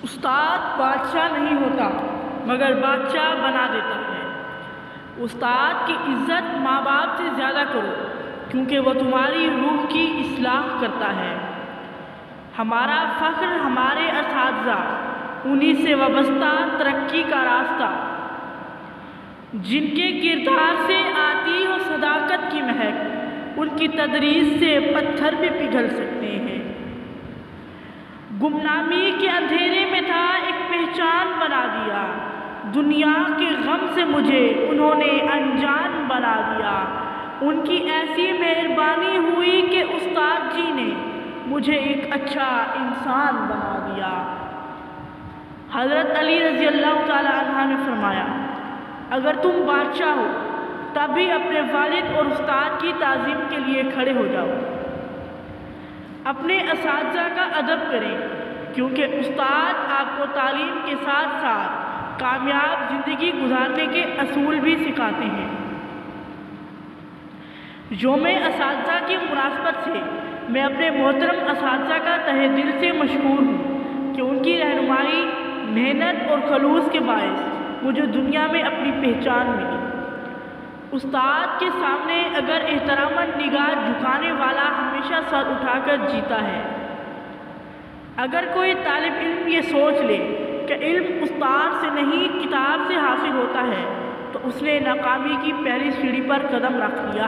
استاد بادشاہ نہیں ہوتا مگر بادشاہ بنا دیتا ہے۔ استاد کی عزت ماں باپ سے زیادہ کرو کیونکہ وہ تمہاری روح کی اصلاح کرتا ہے۔ ہمارا فخر ہمارے اساتذہ، انہی سے وابستہ ترقی کا راستہ، جن کے کردار سے آتی ہو صداقت کی مہک، ان کی تدریس سے پتھر بھی پگھل سکتے ہیں۔ گمنامی کے اندھیرے میں تھا ایک پہچان بنا دیا، دنیا کے غم سے مجھے انہوں نے انجان بنا دیا۔ ان کی ایسی مہربانی ہوئی کہ استاد جی نے مجھے ایک اچھا انسان بنا دیا۔ حضرت علی رضی اللہ تعالی عنہ نے فرمایا، اگر تم بادشاہ ہو تب بھی اپنے والد اور استاد کی تعظیم کے لیے کھڑے ہو جاؤ۔ اپنے اساتذہ کا ادب کریں کیونکہ استاد آپ کو تعلیم کے ساتھ ساتھ کامیاب زندگی گزارنے کے اصول بھی سکھاتے ہیں۔ یوم اساتذہ کی مناسبت سے میں اپنے محترم اساتذہ کا تہہ دل سے مشکور ہوں کہ ان کی رہنمائی، محنت اور خلوص کے باعث مجھے دنیا میں اپنی پہچان ملی۔ استاد کے سامنے اگر احتراماً نگاہ جھکانے والا ہمیشہ سر اٹھا کر جیتا ہے۔ اگر کوئی طالب علم یہ سوچ لے کہ علم استاد سے نہیں کتاب سے حاصل ہوتا ہے تو اس نے ناکامی کی پہلی سیڑھی پر قدم رکھ لیا۔